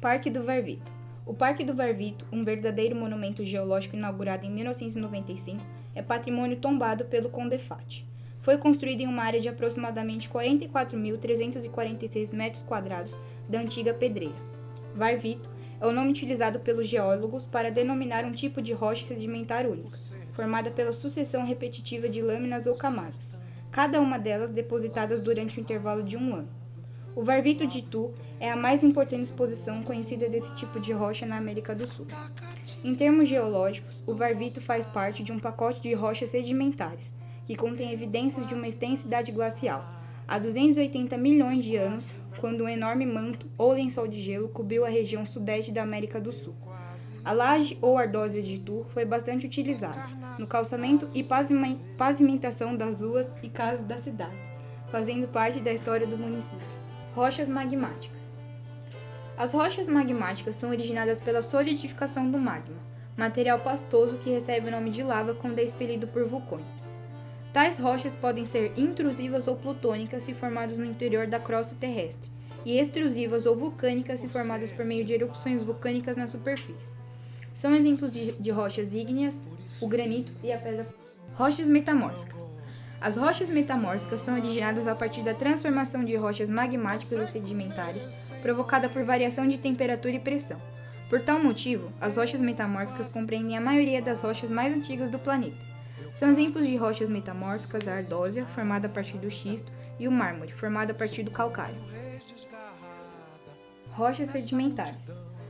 Parque do Varvito. O Parque do Varvito, um verdadeiro monumento geológico inaugurado em 1995, é patrimônio tombado pelo CONDEFAT. Foi construído em uma área de aproximadamente 44.346 metros quadrados da antiga pedreira. Varvito é o nome utilizado pelos geólogos para denominar um tipo de rocha sedimentar única, formada pela sucessão repetitiva de lâminas ou camadas, cada uma delas depositadas durante um intervalo de 1 ano. O Varvito de Itu é a mais importante exposição conhecida desse tipo de rocha na América do Sul. Em termos geológicos, o Varvito faz parte de um pacote de rochas sedimentares, que contém evidências de uma extensa idade glacial, há 280 milhões de anos, quando um enorme manto ou lençol de gelo cobriu a região sudeste da América do Sul. A laje ou ardósia de Itu foi bastante utilizada no calçamento e pavimentação das ruas e casas da cidade, fazendo parte da história do município. Rochas magmáticas. As rochas magmáticas são originadas pela solidificação do magma, material pastoso que recebe o nome de lava quando é expelido por vulcões. Tais rochas podem ser intrusivas ou plutônicas se formadas no interior da crosta terrestre, e extrusivas ou vulcânicas se formadas por meio de erupções vulcânicas na superfície. São exemplos de rochas ígneas, o granito e a pedra. Rochas metamórficas. As rochas metamórficas são originadas a partir da transformação de rochas magmáticas e sedimentares, provocada por variação de temperatura e pressão. Por tal motivo, as rochas metamórficas compreendem a maioria das rochas mais antigas do planeta. São exemplos de rochas metamórficas a ardósia, formada a partir do xisto, e o mármore, formado a partir do calcário. Rochas sedimentares.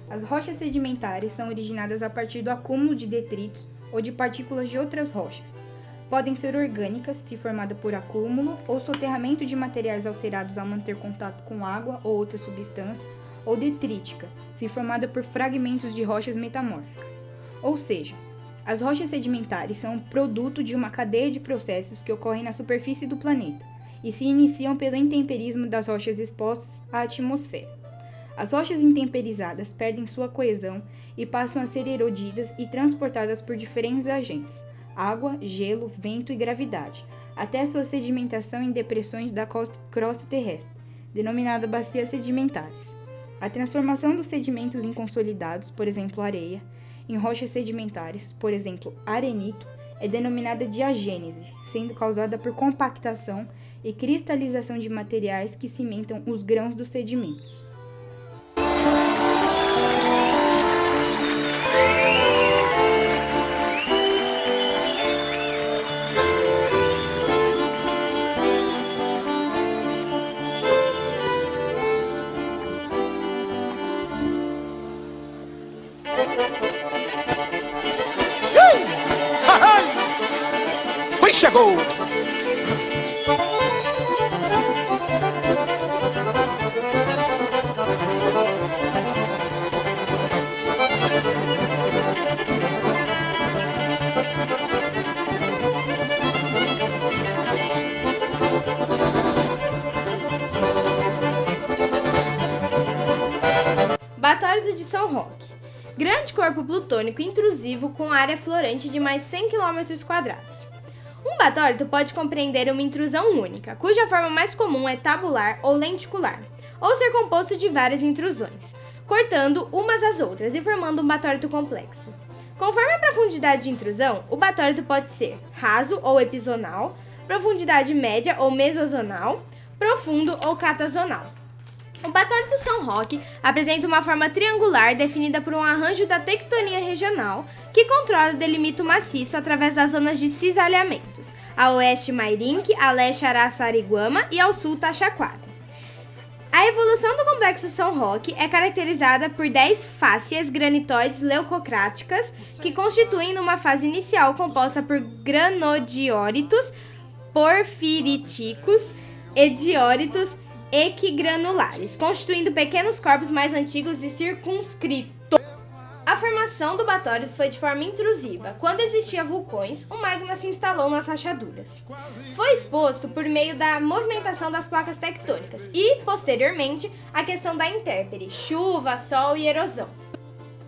As rochas sedimentares são originadas a partir do acúmulo de detritos ou de partículas de outras rochas. Podem ser orgânicas, se formada por acúmulo, ou soterramento de materiais alterados ao manter contato com água ou outra substância, ou detrítica, se formada por fragmentos de rochas metamórficas. Ou seja, as rochas sedimentares são produto de uma cadeia de processos que ocorrem na superfície do planeta e se iniciam pelo intemperismo das rochas expostas à atmosfera. As rochas intemperizadas perdem sua coesão e passam a ser erodidas e transportadas por diferentes agentes: água, gelo, vento e gravidade, até sua sedimentação em depressões da crosta terrestre, denominada bacias sedimentares. A transformação dos sedimentos inconsolidados, por exemplo, areia, em rochas sedimentares, por exemplo, arenito, é denominada diagênese, sendo causada por compactação e cristalização de materiais que cimentam os grãos dos sedimentos. Chegou! Batórido de São Roque. Grande corpo plutônico intrusivo com área florante de mais 100 km². Um batólito pode compreender uma intrusão única, cuja forma mais comum é tabular ou lenticular, ou ser composto de várias intrusões, cortando umas às outras e formando um batólito complexo. Conforme a profundidade de intrusão, o batólito pode ser raso ou epizonal, profundidade média ou mesozonal, profundo ou catazonal. O batólito São Roque apresenta uma forma triangular definida por um arranjo da tectonia regional que controla e delimita o maciço através das zonas de cisalhamentos, a oeste Mairinque, a leste Araçariguama e ao sul Taxaquara. A evolução do complexo São Roque é caracterizada por 10 fáscias granitoides leucocráticas que constituem numa fase inicial composta por granodióritos, porfiríticos e dióritos equigranulares, constituindo pequenos corpos mais antigos e circunscritos. A formação do batólito foi de forma intrusiva. Quando existiam vulcões, o magma se instalou nas rachaduras. Foi exposto por meio da movimentação das placas tectônicas e, posteriormente, a questão da intempérie, chuva, sol e erosão.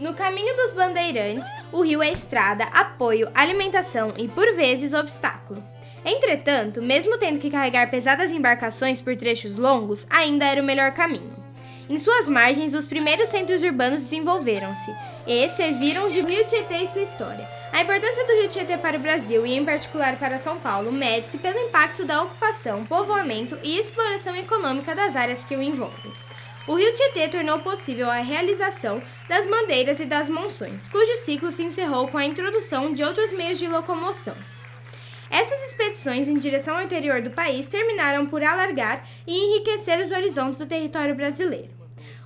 No caminho dos bandeirantes, o rio é estrada, apoio, alimentação e, por vezes, obstáculo. Entretanto, mesmo tendo que carregar pesadas embarcações por trechos longos, ainda era o melhor caminho. Em suas margens, os primeiros centros urbanos desenvolveram-se e serviram de Rio Tietê e sua história. A importância do Rio Tietê para o Brasil e, em particular, para São Paulo, mede-se pelo impacto da ocupação, povoamento e exploração econômica das áreas que o envolvem. O Rio Tietê tornou possível a realização das bandeiras e das monções, cujo ciclo se encerrou com a introdução de outros meios de locomoção. Essas expedições em direção ao interior do país terminaram por alargar e enriquecer os horizontes do território brasileiro.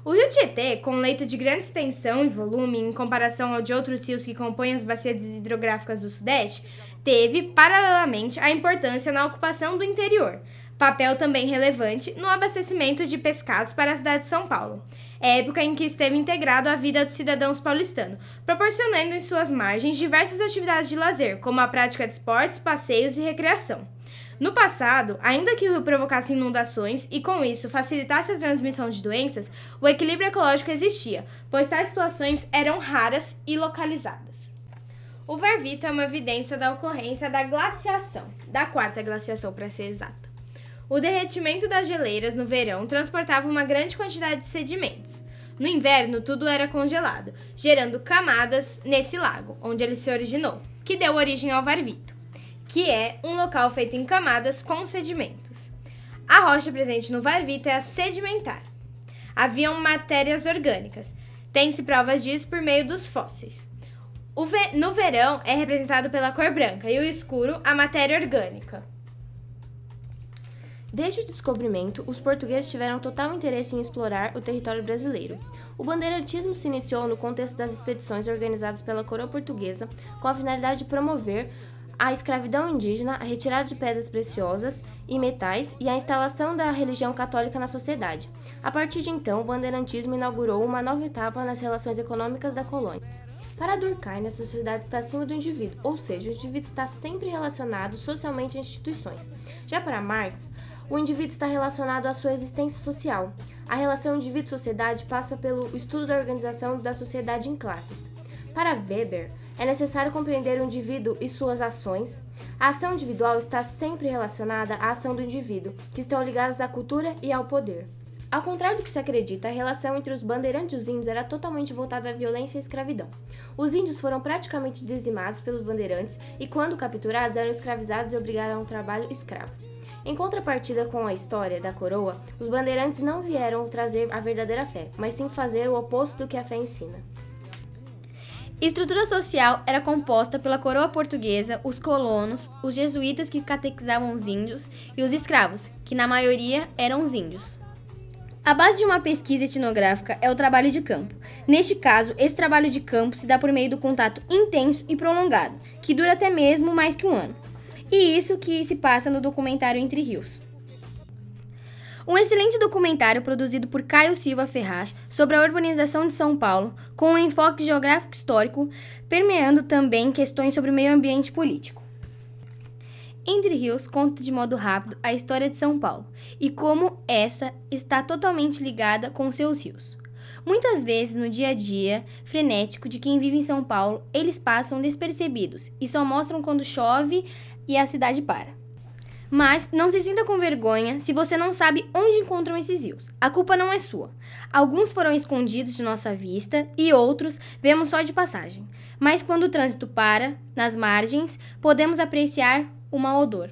O Rio Tietê, com um leito de grande extensão e volume em comparação ao de outros rios que compõem as bacias hidrográficas do Sudeste, teve, paralelamente, a importância na ocupação do interior, papel também relevante no abastecimento de pescados para a cidade de São Paulo, época em que esteve integrado à vida dos cidadãos paulistanos, proporcionando em suas margens diversas atividades de lazer, como a prática de esportes, passeios e recreação. No passado, ainda que o rio provocasse inundações e, com isso, facilitasse a transmissão de doenças, o equilíbrio ecológico existia, pois tais situações eram raras e localizadas. O Varvito é uma evidência da ocorrência da glaciação, da quarta glaciação para ser exata. O derretimento das geleiras no verão transportava uma grande quantidade de sedimentos. No inverno, tudo era congelado, gerando camadas nesse lago, onde ele se originou, que deu origem ao Varvito, que é um local feito em camadas com sedimentos. A rocha presente no Varvito é a sedimentar. Haviam matérias orgânicas. Tem-se provas disso por meio dos fósseis. No verão é representado pela cor branca e o escuro a matéria orgânica. Desde o descobrimento, os portugueses tiveram total interesse em explorar o território brasileiro. O bandeirantismo se iniciou no contexto das expedições organizadas pela coroa portuguesa com a finalidade de promover a escravidão indígena, a retirada de pedras preciosas e metais e a instalação da religião católica na sociedade. A partir de então, o bandeirantismo inaugurou uma nova etapa nas relações econômicas da colônia. Para Durkheim, a sociedade está acima do indivíduo, ou seja, o indivíduo está sempre relacionado socialmente a instituições. Já para Marx, o indivíduo está relacionado à sua existência social. A relação indivíduo-sociedade passa pelo estudo da organização da sociedade em classes. Para Weber, é necessário compreender o indivíduo e suas ações. A ação individual está sempre relacionada à ação do indivíduo, que estão ligadas à cultura e ao poder. Ao contrário do que se acredita, a relação entre os bandeirantes e os índios era totalmente voltada à violência e à escravidão. Os índios foram praticamente dizimados pelos bandeirantes e, quando capturados, eram escravizados e obrigados a um trabalho escravo. Em contrapartida com a história da coroa, os bandeirantes não vieram trazer a verdadeira fé, mas sim fazer o oposto do que a fé ensina. Estrutura social era composta pela coroa portuguesa, os colonos, os jesuítas que catequizavam os índios e os escravos, que na maioria eram os índios. A base de uma pesquisa etnográfica é o trabalho de campo. Neste caso, esse trabalho de campo se dá por meio do contato intenso e prolongado, que dura até mesmo mais que um ano. E isso que se passa no documentário Entre Rios. Um excelente documentário produzido por Caio Silva Ferraz sobre a urbanização de São Paulo, com um enfoque geográfico histórico, permeando também questões sobre o meio ambiente político. Entre Rios conta de modo rápido a história de São Paulo e como essa está totalmente ligada com seus rios. Muitas vezes, no dia a dia frenético de quem vive em São Paulo, eles passam despercebidos e só mostram quando chove e a cidade para. Mas não se sinta com vergonha se você não sabe onde encontram esses rios. A culpa não é sua. Alguns foram escondidos de nossa vista e outros vemos só de passagem. Mas quando o trânsito para, nas margens, podemos apreciar o mau odor.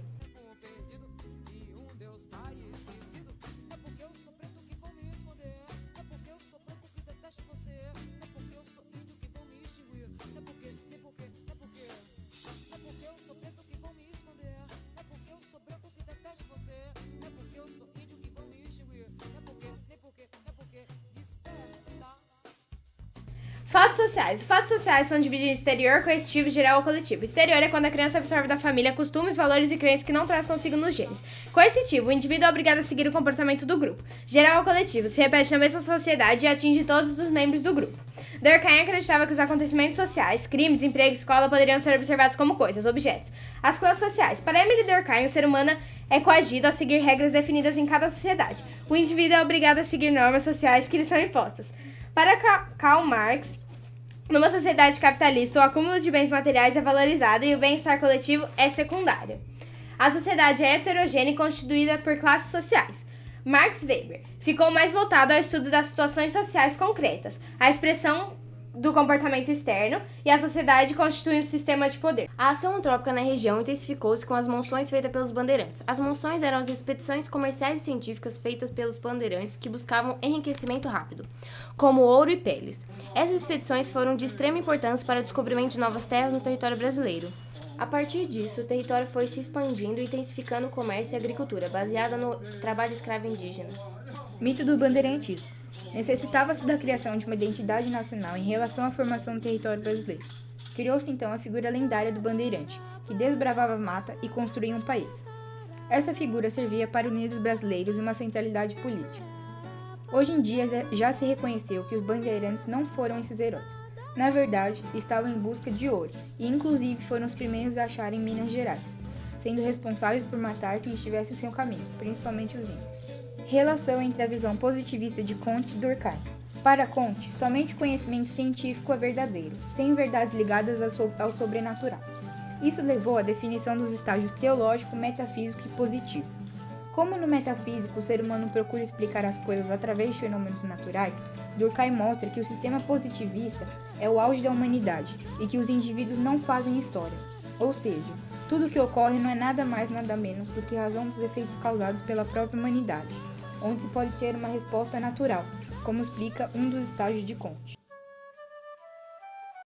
Fatos sociais. Os fatos sociais são divididos em exterior, coercitivo, geral ou coletivo. Exterior é quando a criança absorve da família costumes, valores e crenças que não traz consigo nos genes. Coercitivo, o indivíduo é obrigado a seguir o comportamento do grupo. Geral ou coletivo, se repete na mesma sociedade e atinge todos os membros do grupo. Durkheim acreditava que os acontecimentos sociais, crime, desemprego e escola poderiam ser observados como coisas, objetos. As classes sociais. Para Emily Durkheim, o ser humano é coagido a seguir regras definidas em cada sociedade. O indivíduo é obrigado a seguir normas sociais que lhe são impostas. Para Karl Marx, numa sociedade capitalista, o acúmulo de bens materiais é valorizado e o bem-estar coletivo é secundário. A sociedade é heterogênea e constituída por classes sociais. Max Weber ficou mais voltado ao estudo das situações sociais concretas, a expressão do comportamento externo e a sociedade constitui um sistema de poder. A ação antrópica na região intensificou-se com as monções feitas pelos bandeirantes. As monções eram as expedições comerciais e científicas feitas pelos bandeirantes que buscavam enriquecimento rápido, como ouro e peles. Essas expedições foram de extrema importância para o descobrimento de novas terras no território brasileiro. A partir disso, o território foi se expandindo e intensificando o comércio e a agricultura, baseada no trabalho escravo indígena. Mito do bandeirantismo. Necessitava-se da criação de uma identidade nacional em relação à formação do território brasileiro. Criou-se então a figura lendária do bandeirante, que desbravava a mata e construía um país. Essa figura servia para unir os brasileiros em uma centralidade política. Hoje em dia já se reconheceu que os bandeirantes não foram esses heróis. Na verdade, estavam em busca de ouro e inclusive foram os primeiros a achar em Minas Gerais, sendo responsáveis por matar quem estivesse em seu caminho, principalmente os índios. Relação entre a visão positivista de Comte e Durkheim. Para Comte, somente o conhecimento científico é verdadeiro, sem verdades ligadas ao sobrenatural. Isso levou à definição dos estágios teológico, metafísico e positivo. Como no metafísico o ser humano procura explicar as coisas através de fenômenos naturais, Durkheim mostra que o sistema positivista é o auge da humanidade e que os indivíduos não fazem história. Ou seja, tudo o que ocorre não é nada mais nada menos do que razão dos efeitos causados pela própria humanidade, onde se pode ter uma resposta natural, como explica um dos estágios de Comte.